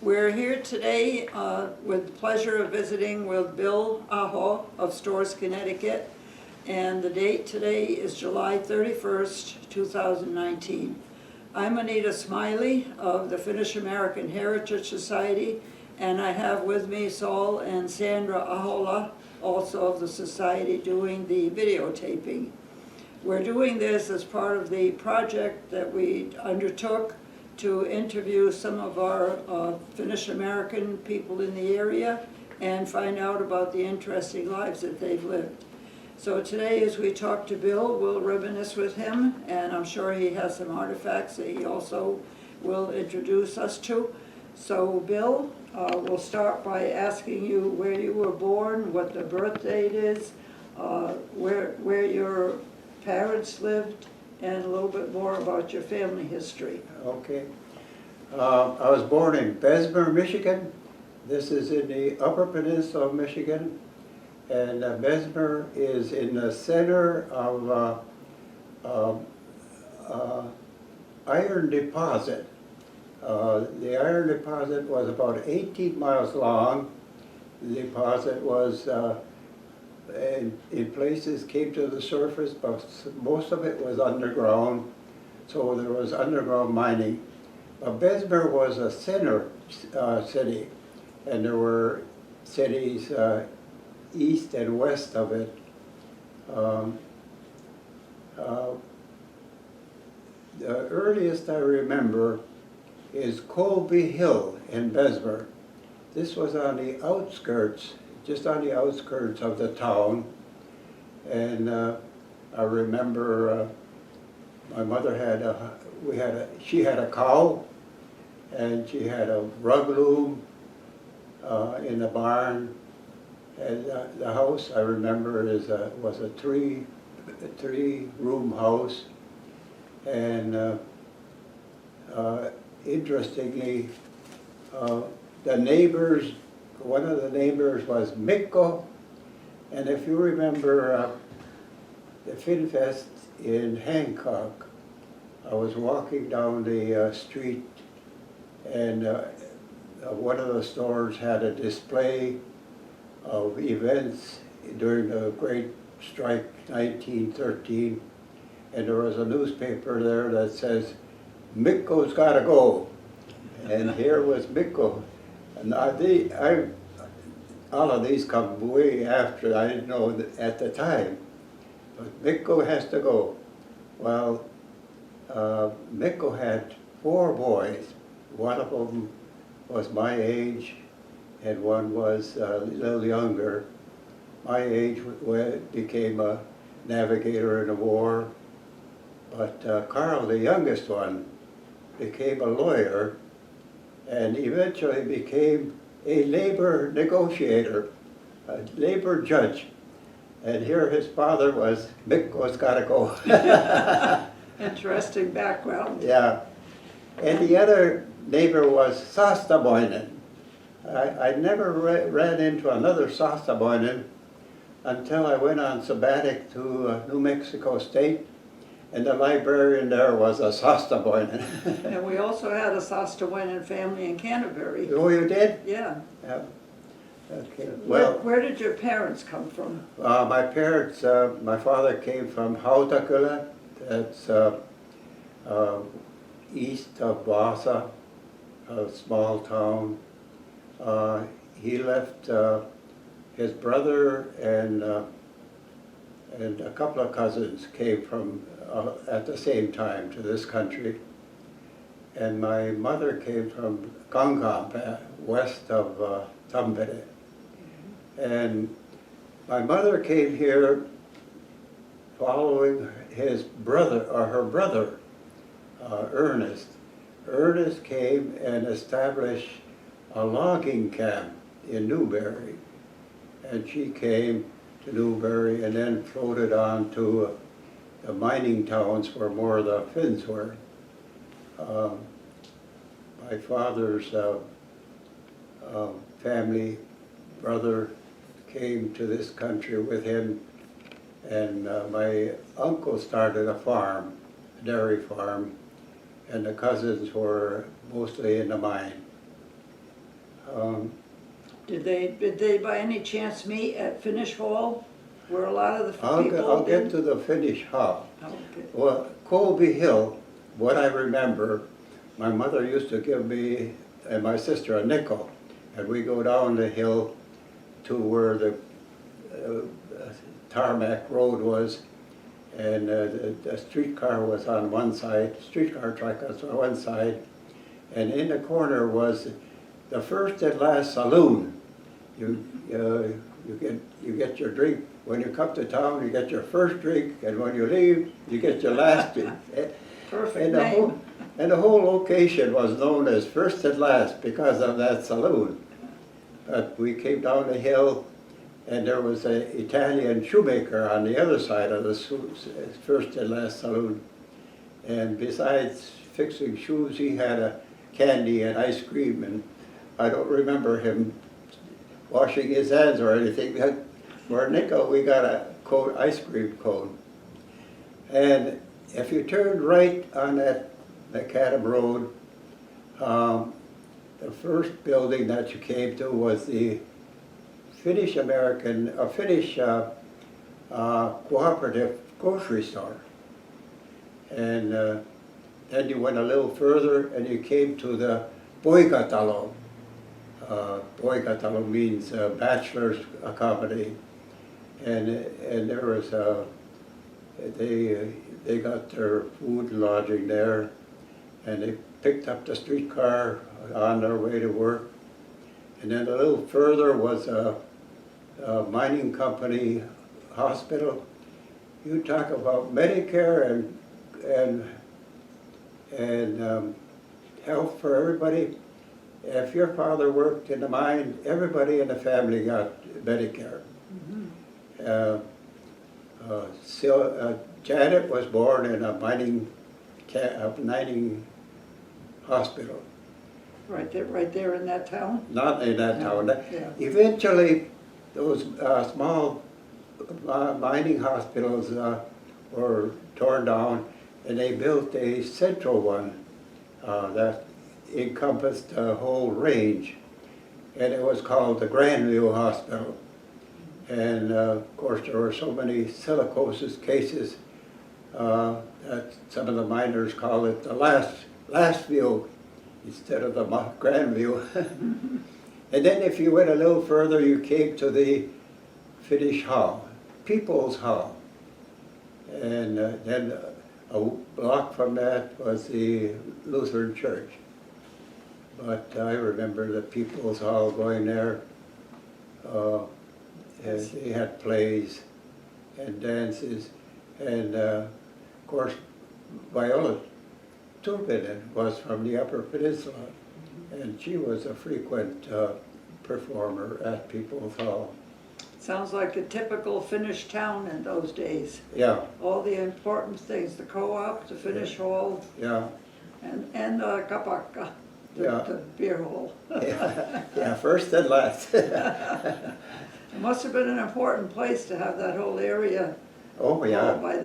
We're here today with the pleasure of visiting with Bill Aho of Storrs, Connecticut, and the date today is July 31st, 2019. I'm Anita Smiley of the Finnish American Heritage Society, and I have with me Saul and Sandra Ahola, also of the Society, doing the videotaping. We're doing this as part of the project that we undertook to interview some of our Finnish American people in the area and find out about the interesting lives that they've lived. So today, as we talk to Bill, we'll reminisce with him, and I'm sure he has some artifacts that he also will introduce us to. So Bill, we'll start by asking you where you were born, what the birth date is, where your parents lived, and a little bit more about your family history. Okay. I was born in Bessemer, Michigan. This is in the Upper Peninsula of Michigan. And Bessemer is in the center of iron deposit. The iron deposit was about 18 miles long. The deposit was in places came to the surface, but most of it was underground, so there was underground mining. But Bessemer was a center city, and there were cities east and west of it. The earliest I remember is Colby Hill in Bessemer. This was on the outskirts, just on the outskirts of the town, and I remember my mother she had a cow, and she had a rug loom in the barn, and the house I remember was a three-room house, and interestingly, the neighbors. One of the neighbors was Mikko, and if you remember the FinFest in Hancock, I was walking down the street, and one of the stores had a display of events during the Great Strike 1913, and there was a newspaper there that says, "Mikko's gotta go," and here was Mikko. And all of these come way after, I didn't know at the time. But Mikko has to go. Well, Mikko had 4 boys. One of them was my age, and one was a little younger. My age became a navigator in the war, but Carl, the youngest one, became a lawyer, and eventually became a labor negotiator, a labor judge. And here his father was, Mikko's gotta go. Interesting background. Yeah. And the other neighbor was Sastaboinen. I never ran into another Sastaboinen until I went on sabbatic to New Mexico State, and the librarian there was a Sastaboinen. And we also had a Sastawinan family in Canterbury. Oh, you did? Yeah. Yeah. Okay. Well, where did your parents come from? my parents, my father came from Hautakula, that's east of Vasa, a small town. He left his brother and a couple of cousins came from at the same time to this country. And my mother came from Kankampa, west of Tampere. And my mother came here following his brother, or her brother, Ernest. Ernest came and established a logging camp in Newberry. And she came to Newberry and then floated on to the mining towns where more of the Finns were. My father's family, brother, came to this country with him, and my uncle started a farm, a dairy farm, and the cousins were mostly in the mine. Did they by any chance meet at Finnish Hall, where a lot of the I'll people get did? to the Finnish Hall. Oh, okay. Well, Colby Hill, what I remember, my mother used to give me and my sister a nickel, and we go down the hill to where the tarmac road was, and the streetcar was on one side, streetcar track was on one side, and in the corner was the first and last saloon. You get your drink. When you come to town, you get your first drink, and when you leave, you get your last drink. Perfect name. And the whole location was known as First and Last because of that saloon. But we came down the hill, and there was an Italian shoemaker on the other side of the First and Last saloon. And besides fixing shoes, he had a candy and ice cream, and I don't remember him washing his hands or anything. For a nickel, we got a ice cream cone. And if you turned right on that Macadam Road, the first building that you came to was the Finnish cooperative grocery store. And then you went a little further and you came to the Poikatalo. Poikatalo means bachelor's accommodation. And there was they got their food and lodging there, and they picked up the streetcar on their way to work. And then a little further was a mining company hospital. You talk about Medicare and health for everybody. If your father worked in the mine, everybody in the family got Medicare. Janet was born in a mining hospital. Right there in that town? Not in that town. Yeah. Eventually, those small mining hospitals were torn down, and they built a central one that encompassed a whole range, and it was called the Grandview Hospital. And of course, there were so many silicosis cases that some of the miners call it the last view instead of the Grandview. And then if you went a little further, you came to the Finnish Hall, People's Hall. And then a block from that was the Lutheran Church. But I remember the People's Hall going there. And they had plays and dances, and of course Viola Turbinen was from the Upper Peninsula, and she was a frequent performer at People's Hall. Sounds like a typical Finnish town in those days. Yeah. All the important things, the co-op, the Finnish Hall, Yeah. and the kapakka, the beer hall. Yeah, first and last. It must have been an important place to have that whole area. Oh, yeah. By